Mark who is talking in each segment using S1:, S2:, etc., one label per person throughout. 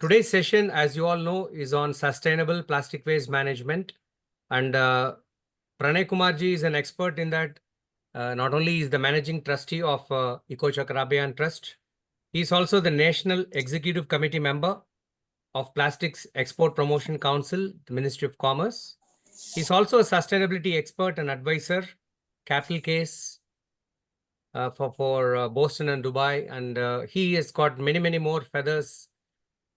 S1: today's session, as you all know, is on sustainable plastic waste management. And Pranay Kumarji is an expert in that. Not only is the managing trustee of Chakra Abhiyan Trust, he is also the National Executive Committee member of Plastics Export Promotion Council, the Ministry of Commerce. He's also a sustainability expert and advisor, capital case for Boston and Dubai. And he has got many more feathers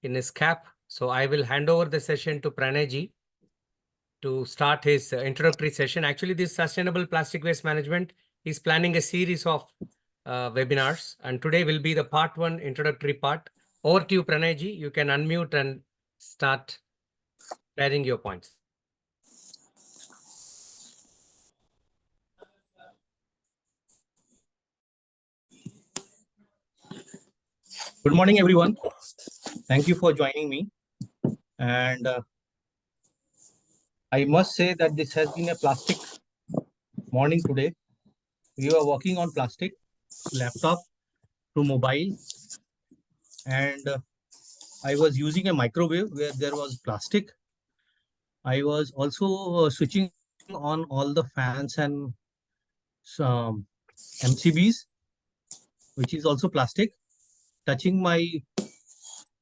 S1: in his cap. So I will hand over the session to Pranay ji to start his introductory session. Actually, this sustainable plastic waste management is planning a series of webinars, and today will be the part 1 introductory part. Over to you, Pranay ji. You can unmute and start sharing your points.
S2: Good morning, everyone. Thank you for joining me. And I must say that this has been a plastic morning today. We were working on plastic, laptop to mobile, and I was using a microwave where there was plastic. I was also switching on all the fans and some MCBs, which is also plastic, touching my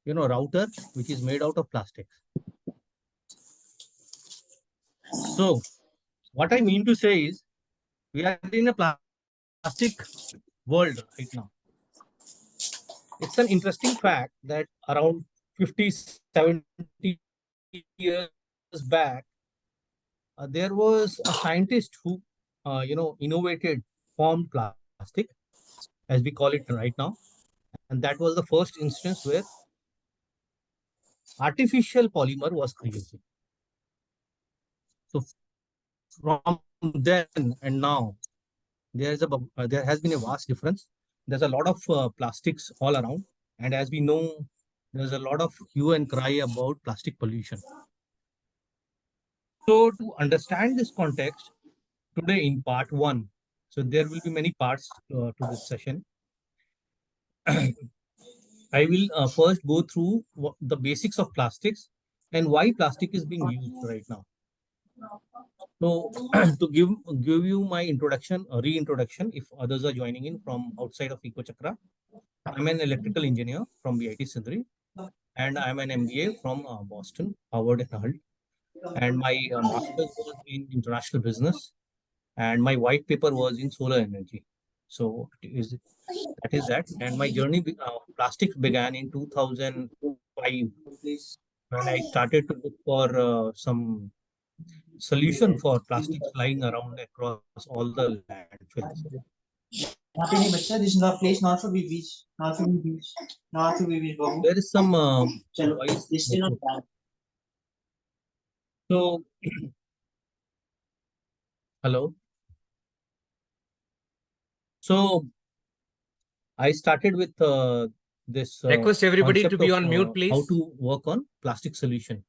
S2: router, which is made out of plastic. So what I mean to say is we are in a plastic world right now. It's an interesting fact that around 50, 70 years back, there was a scientist who, innovated, formed plastic, as we call it right now. And that was the first instance where artificial polymer was created. So from then and now, there has been a vast difference. There's a lot of plastics all around. And as we know, there's a lot of hue and cry about plastic pollution. So to understand this context, today in part 1, so there will be many parts to this session. I will first go through the basics of plastics and why plastic is being used right now. So to give you my introduction, a reintroduction, if others are joining in from outside of Chakra, I'm an electrical engineer from BIT Sindri, and I'm an MBA from Boston, Harvard and Hull. And my master's was in international business, and my white paper was in solar energy. So that is that. And my journey plastics began in 2005 when I started to look for some solution for plastics lying around across all the landfills.
S3: This is not place, not for beach, not for beach, not for beach.
S2: There is some voice. So, hello. So, I started with this
S1: request everybody to be on mute, please.
S2: How to work on plastic solution.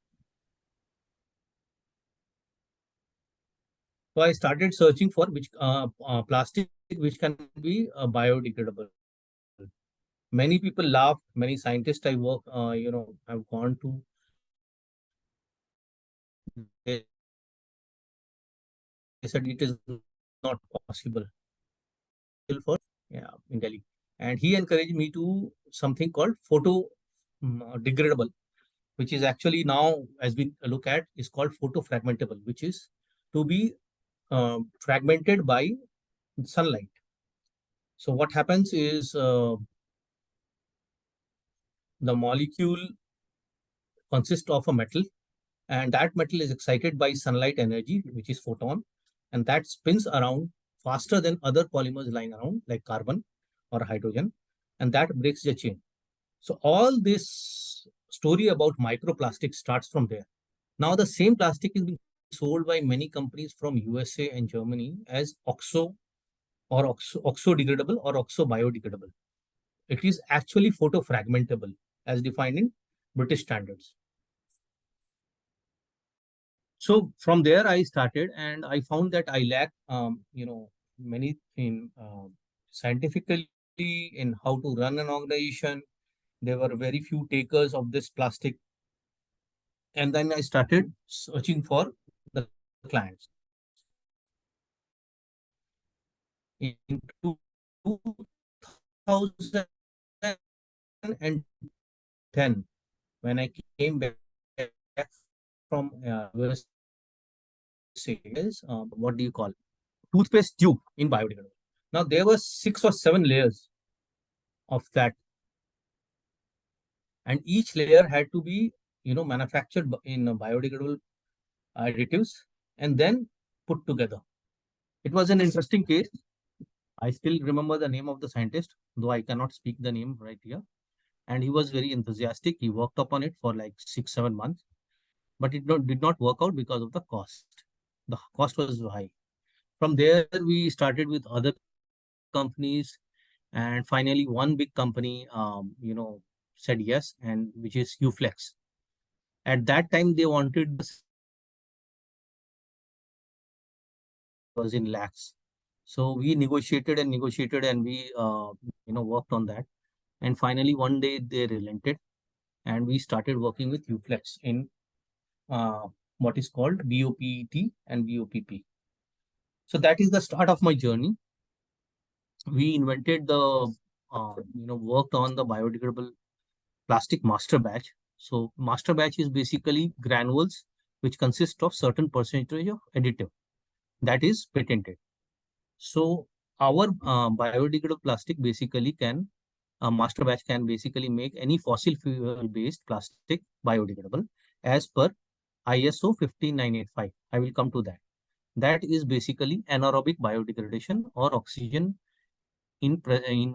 S2: So I started searching for which plastic which can be biodegradable. Many people laughed. Many scientists I work, have gone to. They said it is not possible. For in Delhi, and he encouraged me to something called photo degradable, which is actually now, as we look at, is called photo fragmentable, which is to be fragmented by sunlight. So what happens is the molecule consists of a metal, and that metal is excited by sunlight energy, which is photon, and that spins around faster than other polymers lying around, like carbon or hydrogen, and that breaks the chain. So all this story about microplastic starts from there. Now the same plastic is being sold by many companies from USA and Germany as oxo degradable or oxo biodegradable. It is actually photo fragmentable as defined in British standards. So from there I started, and I found that I lack, many in scientifically in how to run an organization, There were very few takers of this plastic. And then I started searching for the clients. In 2010, when I came back from USA, what do you call toothpaste tube in biodegradable. Now there were 6 or 7 layers of that, and each layer had to be manufactured in biodegradable additives and then put together. It was an interesting case. I still remember the name of the scientist, though I cannot speak the name right here. And he was very enthusiastic. He worked upon it for like 6-7 months, but it did not work out because of the cost. The cost was high. From there, we started with other companies, and finally, one big company, said yes, and which is Uflex. At that time, they wanted was in lakhs. So we negotiated and negotiated, and we worked on that. And finally, one day they relented, and we started working with Uflex in what is called BOPET and BOPP. So that is the start of my journey. We invented the, worked on the biodegradable plastic master batch. So master batch is basically granules which consist of certain percentage of additive that is patented. So our biodegradable plastic basically can, master batch can basically make any fossil fuel based plastic biodegradable as per ISO 15985. I will come to that. That is basically anaerobic biodegradation or oxygen in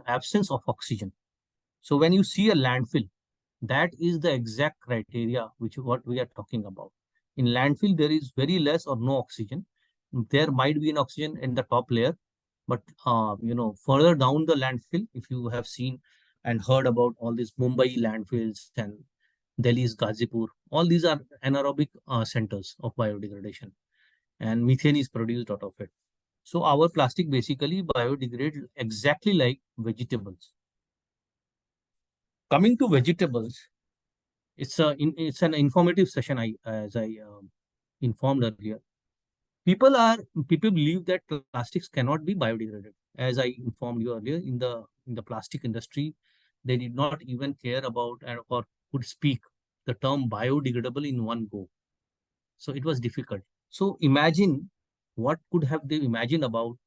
S2: absence of oxygen. So when you see a landfill, that is the exact criteria which what we are talking about. In landfill, there is very less or no oxygen. There might be an oxygen in the top layer, but further down the landfill, if you have seen and heard about all these Mumbai landfills and Delhi's Gazipur, all these are anaerobic centers of biodegradation, and methane is produced out of it. So our plastic basically biodegrades exactly like vegetables. Coming to vegetables, it's an informative session. As I informed earlier, people believe that plastics cannot be biodegraded. As I informed you earlier, in the plastic industry, they did not even care about or could speak the term biodegradable in one go. So it was difficult. So imagine what could have they imagined about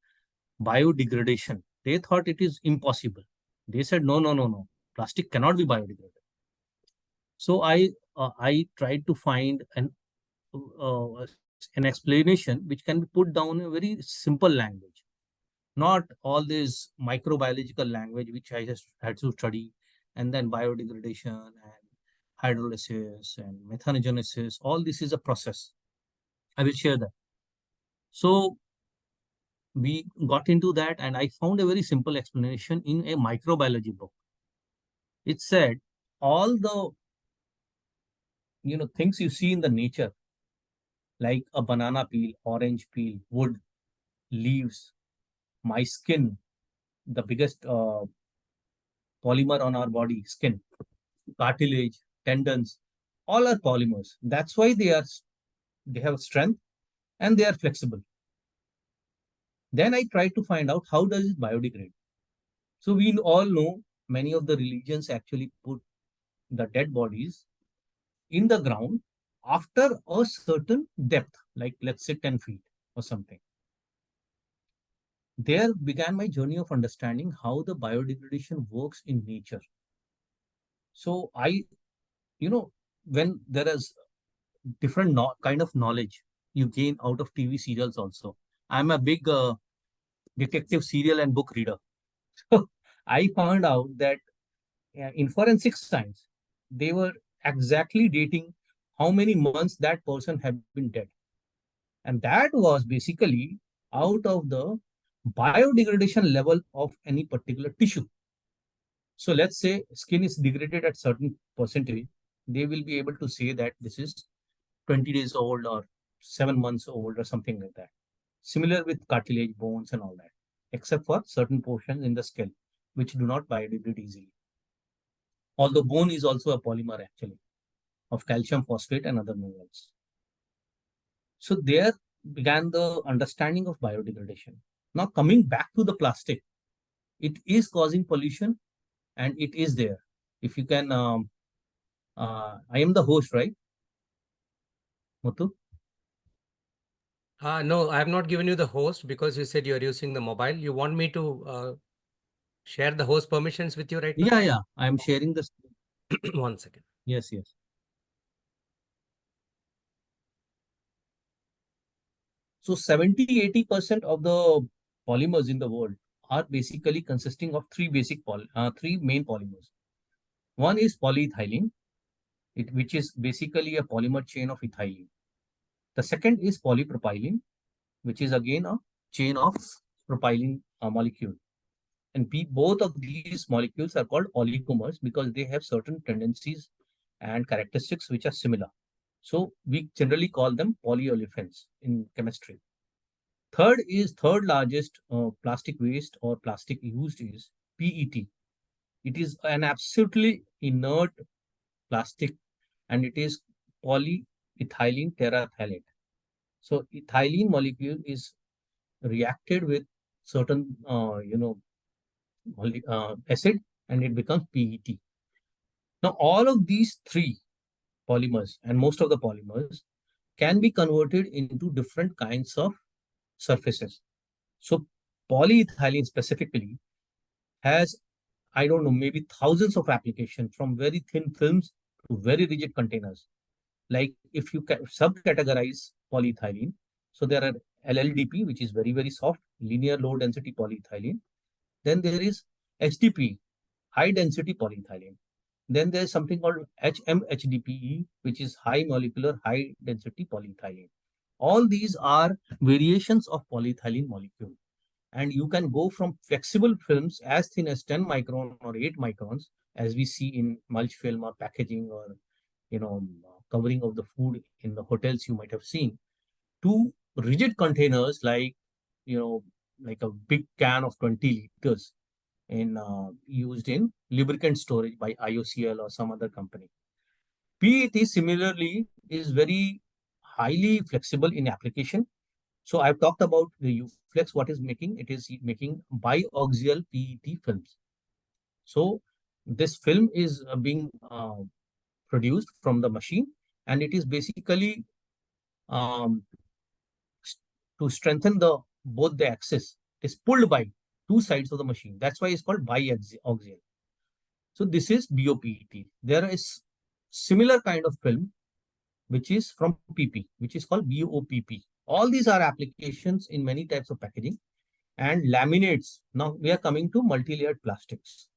S2: biodegradation. They thought it is impossible. They said no, no, no, no. Plastic cannot be biodegradable. So I tried to find an explanation which can be put down in a very simple language, not all this microbiological language which I just had to study, and then biodegradation and hydrolysis and methanogenesis. All this is a process. I will share that. So we got into that, and I found a very simple explanation in a microbiology book. It said all the things you see in the nature, like a banana peel, orange peel, wood, leaves, my skin, the biggest polymer on our body, skin, cartilage, tendons, all are polymers. That's why they have strength and they are flexible. Then I tried to find out how does it biodegrade. So we all know many of the religions actually put the dead bodies in the ground after a certain depth, like let's say 10 feet or something. There began my journey of understanding how the biodegradation works in nature. So when there is different kind of knowledge you gain out of TV serials also. I'm a big detective serial and book reader. So I found out that in forensic science, they were exactly dating how many months that person had been dead. And that was basically out of the biodegradation level of any particular tissue. So let's say skin is degraded at certain percentage, they will be able to say that this is 20 days old or 7 months old or something like that. Similar with cartilage, bones and all that, except for certain portions in the skull, which do not biodegrade easily. Although bone is also a polymer actually of calcium phosphate and other minerals. So there began the understanding of biodegradation. Now coming back to the plastic, it is causing pollution and it is there. If you can, I am the host, right, Muthu?
S1: No, I have not given you the host because you said you're using the mobile. You want me to share the host permissions with you right now?
S2: Yeah, I am sharing this.
S1: One second.
S2: Yes. So 70-80% of the polymers in the world are basically consisting of three main polymers. One is polyethylene, which is basically a polymer chain of ethylene. The second is polypropylene, which is again a chain of propylene molecule. And both of these molecules are called oligomers because they have certain tendencies and characteristics which are similar. So we generally call them polyolefins in chemistry. Third largest plastic waste or plastic used is PET. It is an absolutely inert plastic and it is polyethylene terephthalate. So ethylene molecule is reacted with certain acid and it becomes PET. Now all of these three polymers and most of the polymers can be converted into different kinds of surfaces. So polyethylene specifically has, I don't know, maybe thousands of applications from very thin films to very rigid containers. Like if you subcategorize polyethylene, so there are LLDP, which is very soft, linear low density polyethylene. Then there is HDP, high density polyethylene. Then there is something called HMHDPE, which is high molecular, high density polyethylene. All these are variations of polyethylene molecule. And you can go from flexible films as thin as 10 micron or 8 microns, as we see in mulch film or packaging or covering of the food in the hotels you might have seen, to rigid containers like like a big can of 20 liters in used in lubricant storage by IOCL or some other company. PET similarly is very highly flexible in application. So I've talked about the UFlex, what is making, it is making biaxial PET films. So this film is being produced from the machine and it is basically um, to strengthen the both the axis. It is pulled by two sides of the machine. That's why it's called biaxial. So this is BOPET. There is similar kind of film which is from PP, which is called BOPP. All these are applications in many types of packaging and laminates. Now we are coming to multi-layered plastics.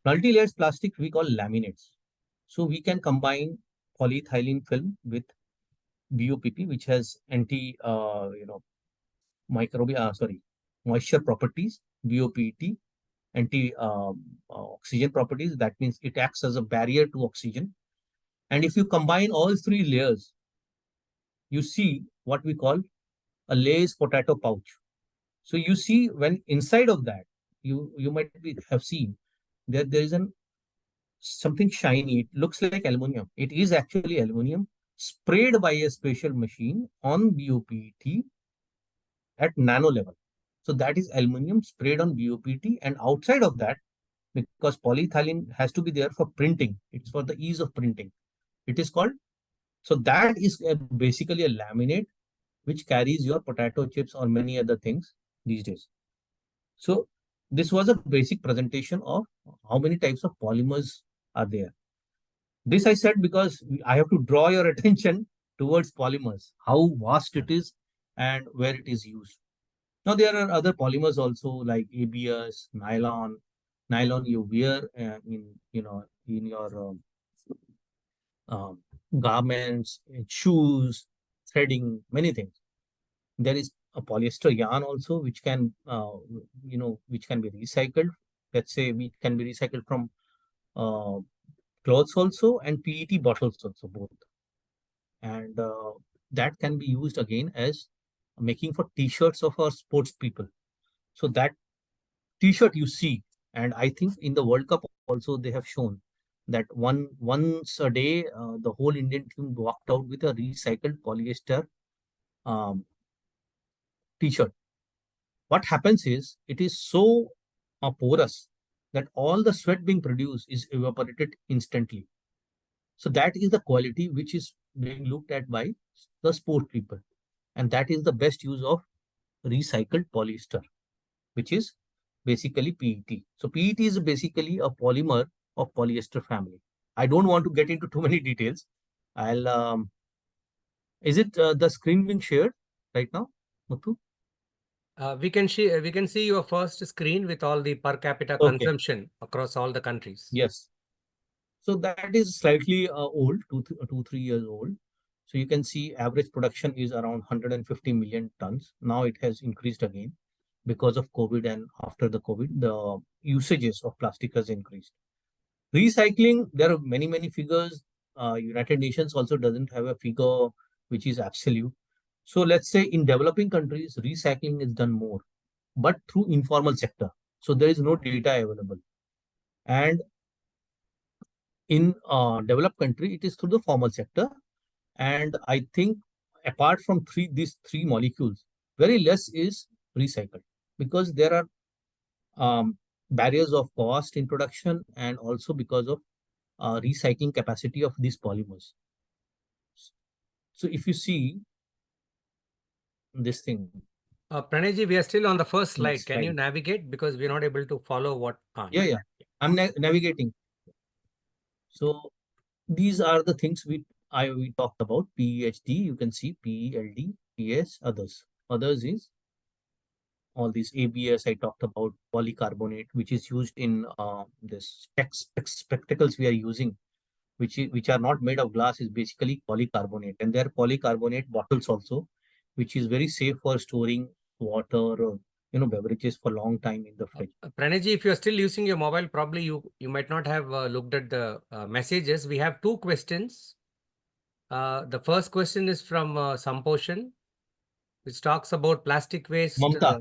S2: Multi-layered plastic we call laminates. So we can combine polyethylene film with BOPP, which has moisture properties, BOPET, anti oxygen properties. That means it acts as a barrier to oxygen. And if you combine all three layers, you see what we call a Lay's potato pouch. So you see when inside of that, you might have seen that there is something shiny. It looks like aluminum. It is actually aluminum sprayed by a special machine on BOPET at nano level. So that is aluminum sprayed on BOPET, and outside of that, because polyethylene has to be there for printing, it's for the ease of printing. It is called, so that is basically a laminate which carries your potato chips or many other things these days. So this was a basic presentation of how many types of polymers are there. This I said because I have to draw your attention towards polymers, how vast it is and where it is used. Now there are other polymers also like ABS, nylon. Nylon you wear in your um, garments, shoes, threading, many things. There is a polyester yarn also, which can which can be recycled. Let's say we can be recycled from uh, clothes also and PET bottles also both, and that can be used again as making for t-shirts of our sports people. So that t-shirt you see, and I think in the World Cup also they have shown that once a day, the whole Indian team walked out with a recycled polyester um, t-shirt. What happens is it is so porous that all the sweat being produced is evaporated instantly. So that is the quality which is being looked at by the sport people, and that is the best use of recycled polyester, which is basically PET. So PET is basically a polymer of polyester family. I don't want to get into too many details. I'll is it the screen being shared right now, Muthu?
S1: We can see your first screen with all the per capita
S2: Okay.
S1: consumption across all the countries.
S2: Yes. So that is slightly old, 3 years old. So you can see average production is around 150 million tons. Now it has increased again because of COVID, and after the COVID, the usages of plastic has increased. Recycling, there are many figures. United Nations also doesn't have a figure which is absolute. So let's say in developing countries, recycling is done more, but through informal sector. So there is no data available. And in developed country, it is through the formal sector. And I think apart from these three molecules, very less is recycled because there are barriers of cost in production, and also because of recycling capacity of these polymers. So if you see this thing,
S1: Pranay ji, we are still on the first slide.
S2: next
S1: Can you
S2: slide.
S1: navigate, because we're not able to follow what?
S2: Yeah, I'm navigating. So these are the things we talked about. PEHD, you can see PELD, PS, others. Others is all these ABS I talked about, polycarbonate, which is used in this spectacles we are using, which are not made of glass, is basically polycarbonate. And there are polycarbonate bottles also, which is very safe for storing water or beverages for long time in the fridge.
S1: Pranay ji, if you're still using your mobile, probably you might not have looked at the messages. We have two questions. The first question is from Samposhan, which talks about plastic waste
S2: Mamta,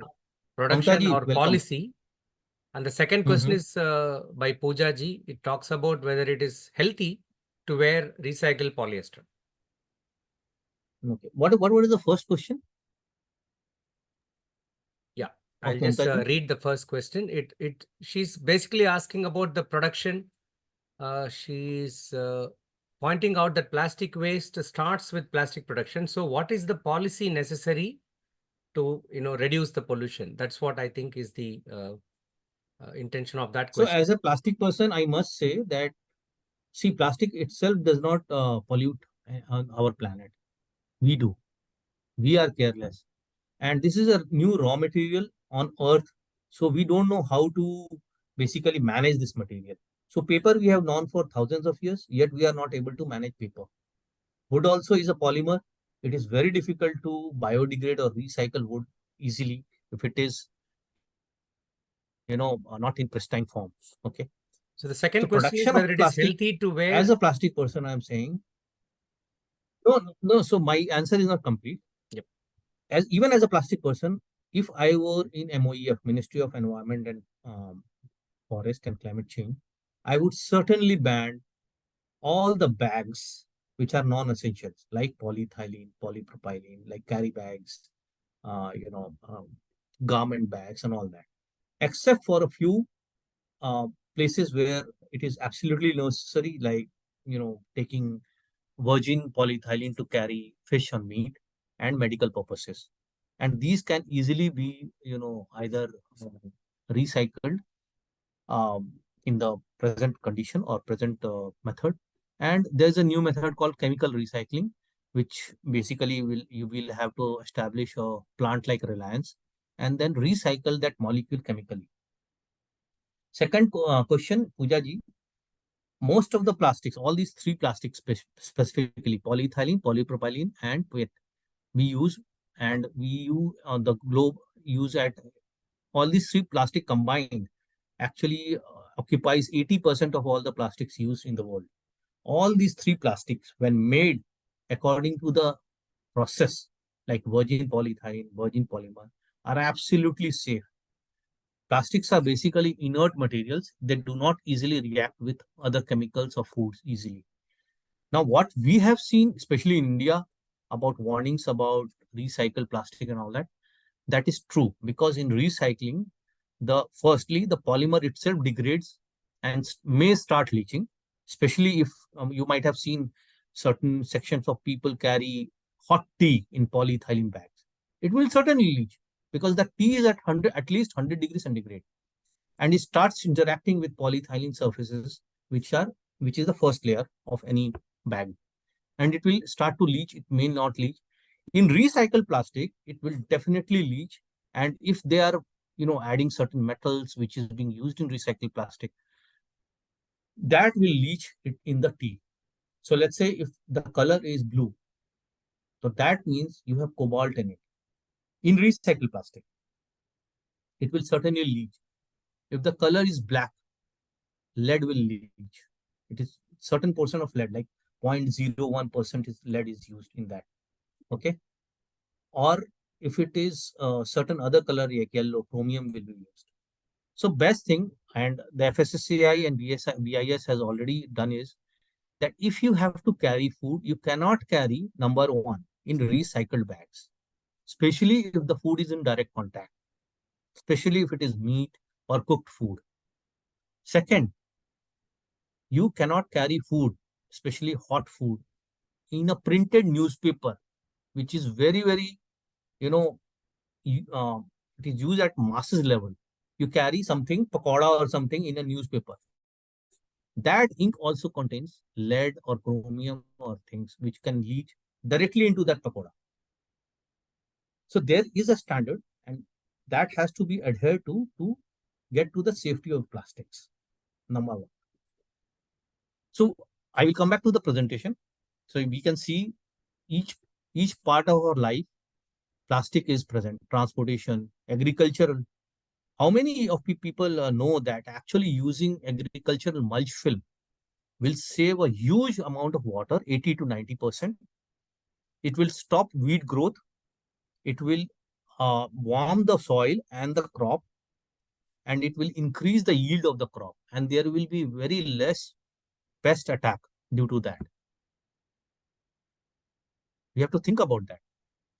S1: production
S2: ji,
S1: or
S2: welcome.
S1: policy. And the second question is by Pooja ji. It talks about whether it is healthy to wear recycled polyester.
S2: Okay. What is the first question?
S1: Yeah, I'll just read the first question. She's basically asking about the production. She's pointing out that plastic waste starts with plastic production. So what is the policy necessary to reduce the pollution? That's what I think is the intention of that
S2: So
S1: question.
S2: as a plastic person, I must say that, see, plastic itself does not pollute on our planet. We do. We are careless. And this is a new raw material on earth. So we don't know how to basically manage this material. So paper we have known for thousands of years, yet we are not able to manage paper. Wood also is a polymer. It is very difficult to biodegrade or recycle wood easily if it is, not in pristine form. Okay.
S1: So the second
S2: So
S1: question is
S2: production
S1: whether
S2: of
S1: it is
S2: plastic,
S1: healthy to wear.
S2: as a plastic person, I'm saying, no. So my answer is not complete.
S1: Yep.
S2: Even as a plastic person, if I were in MOEF, Ministry of Environment and Forest and Climate Change, I would certainly ban all the bags which are non-essentials, like polyethylene, polypropylene, like carry bags, garment bags, and all that, except for a few places where it is absolutely necessary, like taking virgin polyethylene to carry fish or meat and medical purposes. And these can easily be, either recycled in the present condition or present method. And there's a new method called chemical recycling, which basically you will have to establish a plant like Reliance and then recycle that molecule chemically. Second question, Pooja ji, most of the plastics, all these three plastics specifically, polyethylene, polypropylene, and PET, we use, and we use on the globe, use at all these three plastic combined actually occupies 80% of all the plastics used in the world. All these three plastics, when made according to the process, like virgin polyethylene, virgin polymer, are absolutely safe. Plastics are basically inert materials that do not easily react with other chemicals or foods easily. Now, what we have seen, especially in India, about warnings about recycled plastic and all that, that is true, because in recycling, firstly the polymer itself degrades and may start leaching, especially if you might have seen certain sections of people carry hot tea in polyethylene bags. It will certainly leach because the tea is at least 100 degrees centigrade, and it starts interacting with polyethylene surfaces, which is the first layer of any bag, and it will start to leach. It may not leach. In recycled plastic, it will definitely leach, and if they are adding certain metals which is being used in recycled plastic, that will leach it in the tea. So let's say if the color is blue, so that means you have cobalt in it. In recycled plastic, it will certainly leach. If the color is black, lead will leach. It is certain portion of lead, like 0.01% is lead is used in that. Okay. Or if it is certain other color like yellow, chromium will be used. So best thing, and the FSSAI and BIS has already done, is that if you have to carry food, you cannot carry, number one, in recycled bags, especially if the food is in direct contact, especially if it is meat or cooked food. Second, you cannot carry food, especially hot food, in a printed newspaper, which is very, very, you know, it is used at masses level. You carry something, pakoda or something in a newspaper. That ink also contains lead or chromium or things which can leach directly into that pakoda. So there is a standard, and that has to be adhered to get to the safety of plastics. Number one. So I will come back to the presentation. So we can see each part of our life, plastic is present. Transportation, agricultural. How many of people know that actually using agricultural mulch film will save a huge amount of water, 80 to 90%. It will stop weed growth. It will warm the soil and the crop, and it will increase the yield of the crop. And there will be very less pest attack due to that. We have to think about that.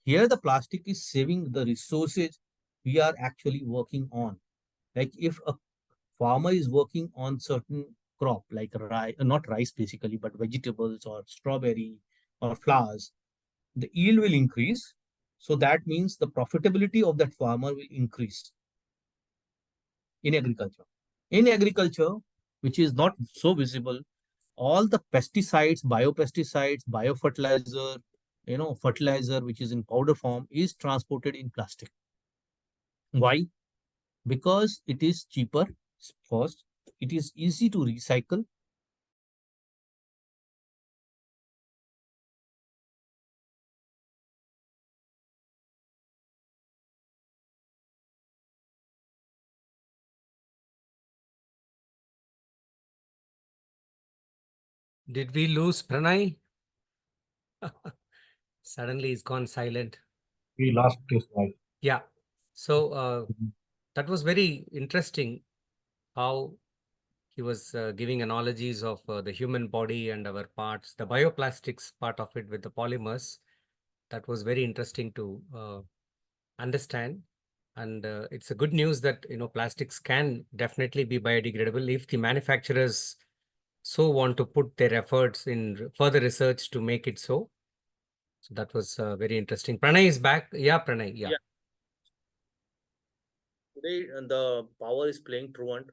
S2: Here, the plastic is saving the resources we are actually working on. Like if a farmer is working on certain crop, like rice, not rice basically, but vegetables or strawberry or flowers, the yield will increase. So that means the profitability of that farmer will increase in agriculture. In agriculture, which is not so visible, all the pesticides, biopesticides, biofertilizer, fertilizer, which is in powder form, is transported in plastic. Why? Because it is cheaper. First, it is easy to recycle.
S1: Did we lose Pranay? Suddenly he's gone silent.
S2: We lost this slide.
S1: Yeah. So that was very interesting how he was giving analogies of the human body and our parts, the bioplastics part of it with the polymers. That was very interesting to understand. And it's a good news that, plastics can definitely be biodegradable if the manufacturers so want to put their efforts in further research to make it so. So that was very interesting. Pranay is back. Yeah, Pranay. Yeah.
S2: Today, the power is playing truant.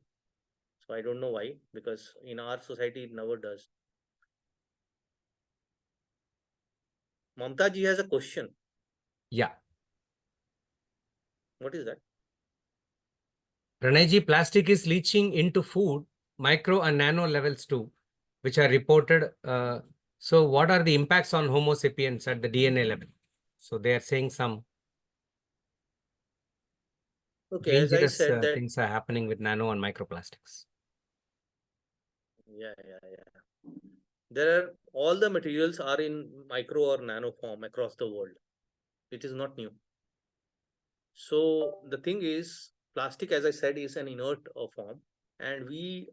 S2: So I don't know why, because in our society, it never does. Mamta ji has a question.
S1: Yeah.
S2: What is that?
S1: Pranayji, plastic is leaching into food, micro and nano levels too, which are reported. So what are the impacts on Homo sapiens at the DNA level? So they are saying some
S2: Okay, as I
S1: dangerous
S2: said that.
S1: things are happening with nano and microplastics.
S2: Yeah. There are all the materials are in micro or nano form across the world. It is not new. So the thing is, plastic, as I said, is an inert form, and we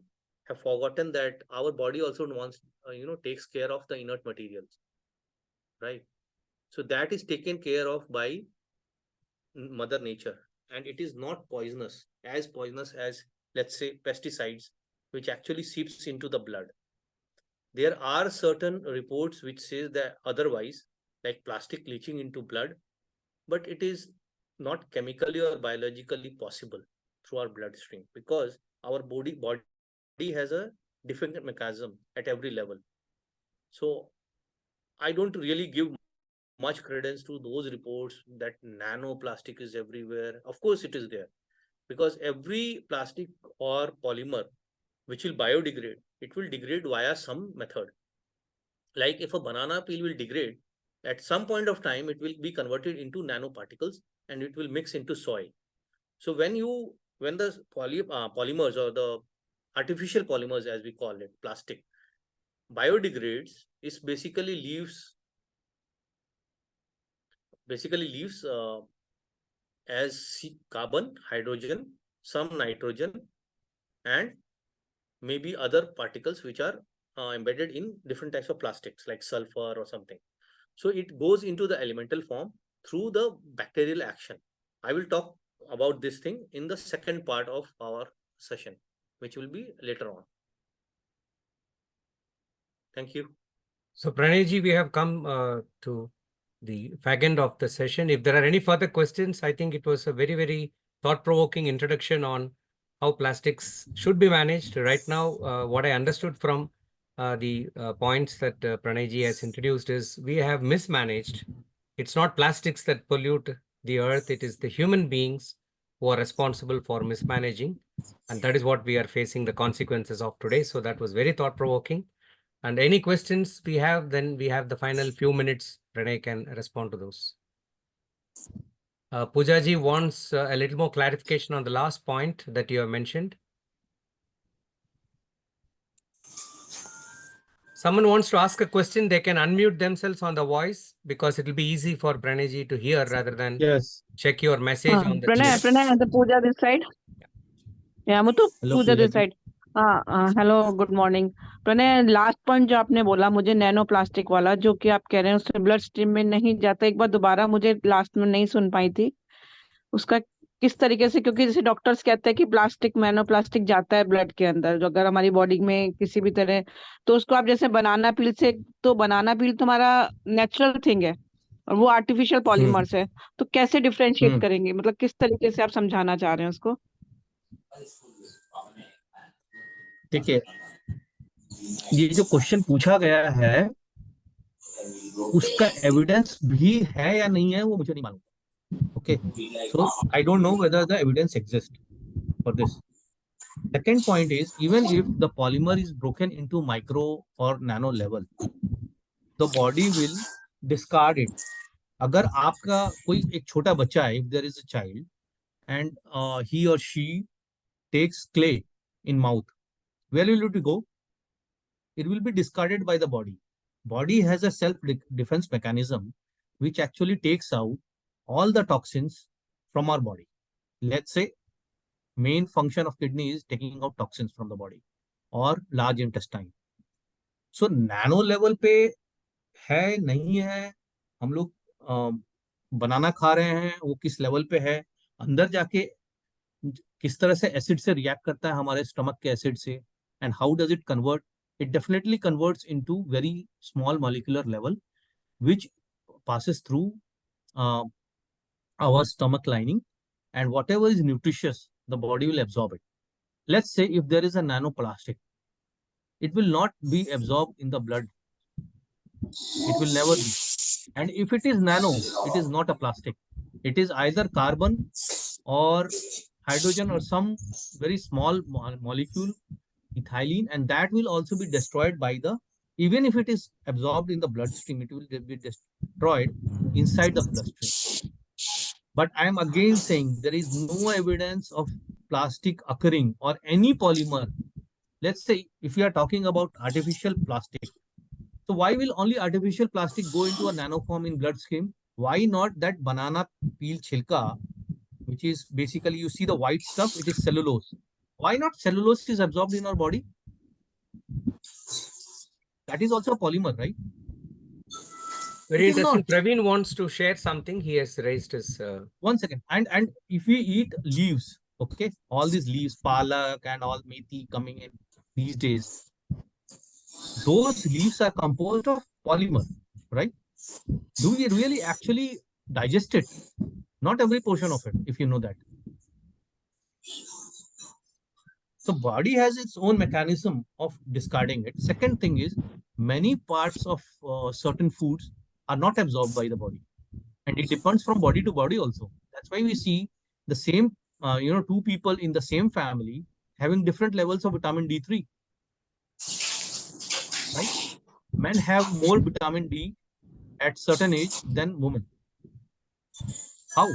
S2: have forgotten that our body also wants, takes care of the inert materials, right? So that is taken care of by Mother Nature, and it is not poisonous as, let's say, pesticides, which actually seeps into the blood. There are certain reports which says that otherwise, like plastic leaching into blood, but it is not chemically or biologically possible through our bloodstream, because our body has a different mechanism at every level. So I don't really give much credence to those reports that nanoplastic is everywhere. Of course it is there, because every plastic or polymer which will biodegrade, it will degrade via some method. Like if a banana peel will degrade, at some point of time, it will be converted into nanoparticles and it will mix into soil. So when the polymers, or the artificial polymers, as we call it, plastic, biodegrades, it basically leaves as carbon, hydrogen, some nitrogen, and maybe other particles which are embedded in different types of plastics like sulfur or something. So it goes into the elemental form through the bacterial action. I will talk about this thing in the second part of our session, which will be later on. Thank you.
S1: So Pranay ji, we have come to the fag end of the session. If there are any further questions, I think it was a very, very thought-provoking introduction on how plastics should be managed. Right now, what I understood from the points that Pranay ji has introduced is we have mismanaged. It's not plastics that pollute the earth. It is the human beings who are responsible for mismanaging. And that is what we are facing the consequences of today. So that was very thought-provoking. And any questions we have, then we have the final few minutes. Pranay can respond to those. Poojaji wants a little more clarification on the last point that you have mentioned. Someone wants to ask a question, they can unmute themselves on the voice, because it will be easy for Pranay ji to hear rather than check your message on the chat.
S4: Pranay, and the Pooja this side. Yeah, Muthu,
S2: Hello,
S4: Pooja this
S2: Pooja ji.
S4: side. Hello good morning Pranay. Last point जो आपने बोला मुझे nano plastic वाला, जो कि आप कह रहे हैं उससे ब्लड स्ट्रीम में नहीं जाता, एक बार दोबारा, मुझे लास्ट में नहीं सुन पाई थी उसका किस तरीके से, क्योंकि जैसे डॉक्टर्स कहते हैं कि प्लास्टिक नैनो प्लास्टिक जाता है ब्लड के अंदर, जो अगर हमारी बॉडी में किसी भी तरह, तो उसको आप जैसे बनाना पील से, तो बनाना पील तुम्हारा नेचुरल थिंग है और वो आर्टिफिशियल पॉलीमर्स है, तो कैसे डिफरेंशिएट करेंगे, मतलब किस तरीके से आप समझाना चाह रहे हैं उसको?
S2: देखिए, ये जो क्वेश्चन पूछा गया है उसका एविडेंस भी है या नहीं है वो मुझे नहीं मालूम. Okay, so I don't know whether the evidence exists for this. Second point is, even if the polymer is broken into micro or nano level, the body will discard it. अगर आपका कोई एक छोटा बच्चा है, if there is a child and he or she takes clay in mouth, where will it go? It will be discarded by the body. Body has a self-defense mechanism which actually takes out all the toxins from our body. Let's say main function of kidney is taking out toxins from the body or large intestine. So nano level पे है नहीं है, हम लोग बनाना खा रहे हैं, वो किस लेवल पे है, अंदर जाके किस तरह से एसिड से रिएक्ट करता है हमारे स्टमक के एसिड से, and how does it convert? It definitely converts into very small molecular level, which passes through our stomach lining, and whatever is nutritious, the body will absorb it. Let's say if there is a nanoplastic, it will not be absorbed in the blood. It will never be. And if it is nano, it is not a plastic. It is either carbon or hydrogen or some very small molecule, ethylene, and that will also be destroyed by the, even if it is absorbed in the bloodstream, it will be destroyed inside the bloodstream. But I am again saying there is no evidence of plastic occurring or any polymer. Let's say if we are talking about artificial plastic, so why will only artificial plastic go into a nano form in bloodstream? Why not that banana peel chilka which is basically, you see the white stuff, it is cellulose. Why not cellulose is absorbed in our body? That is also a polymer, right?
S1: Very
S2: It is
S1: interesting.
S2: not.
S1: Praveen wants to share something. He has raised his.
S2: One second. And if we eat leaves, okay, all these leaves, palak and all methi coming in these days, those leaves are composed of polymer, right? Do we really actually digest it? Not every portion of it, if you know that. So body has its own mechanism of discarding it. Second thing is, many parts of certain foods are not absorbed by the body, and it depends from body to body also. That's why we see the same, two people in the same family having different levels of vitamin D3, right? Men have more vitamin D at certain age than women. How?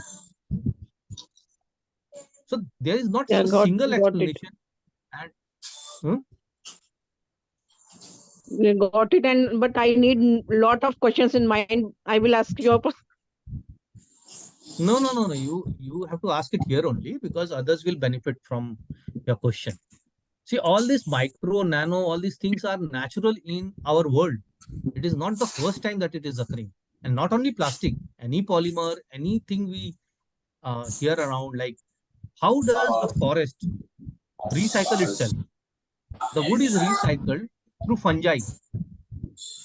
S2: So there is not
S4: Yeah,
S2: a single
S4: got it.
S2: explanation. And
S4: Yeah, got it. And but I need lot of questions in mind. I will ask you.
S2: no. You have to ask it here only, because others will benefit from your question. See, all this micro, nano, all these things are natural in our world. It is not the first time that it is occurring. And not only plastic, any polymer, anything we hear around, like, how does a forest recycle itself? The wood is recycled through fungi.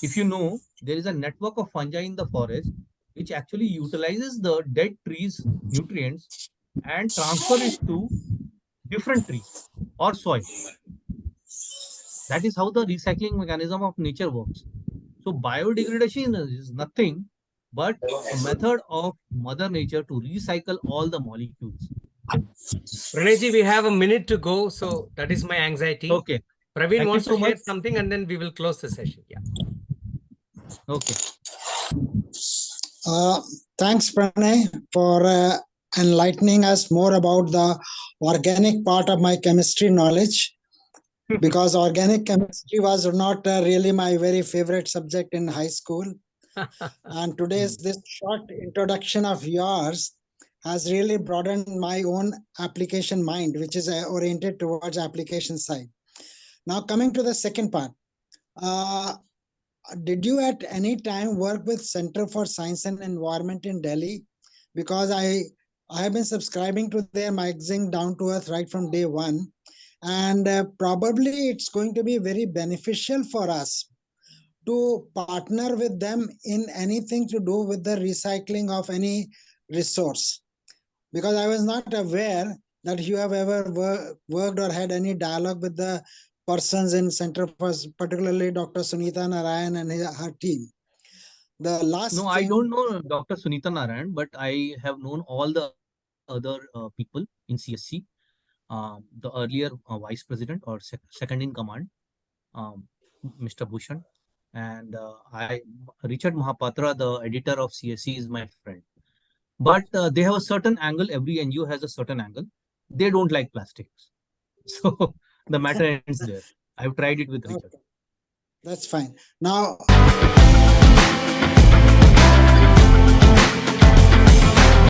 S2: If you know, there is a network of fungi in the forest which actually utilizes the dead trees' nutrients and transfer it to different trees or soil. That is how the recycling mechanism of nature works. So biodegradation is nothing but a method of Mother Nature to recycle all the molecules.
S1: Pranayji, we have a minute to go, so that is my anxiety.
S2: Okay.
S1: Praveen
S2: Thank
S1: wants
S2: you so
S1: to share
S2: much.
S1: something, and then we will close the session. Yeah.
S2: Okay.
S5: Thanks, Pranay, for enlightening us more about the organic part of my chemistry knowledge, because organic chemistry was not really my very favorite subject in high school. And today's this short introduction of yours has really broadened my own application mind, which is oriented towards application side. Now, coming to the second part. Did you at any time work with Center for Science and Environment in Delhi? Because I have been subscribing to their magazine Down to Earth right from day one, and probably it's going to be very beneficial for us to partner with them in anything to do with the recycling of any resource. Because I was not aware that you have ever worked or had any dialogue with the persons in Center for, particularly Dr. Sunita Narayan and her team. The last
S2: No, I don't know Dr. Sunita Narayan, but I have known all the other people in CSC. The earlier vice president or second in command, Mr. Bhushan, and Richard Mahapatra, the editor of CSC, is my friend. But they have a certain angle. Every NGO has a certain angle. They don't like plastics, so the matter ends there. I've tried it with Richard.
S5: That's fine. Now.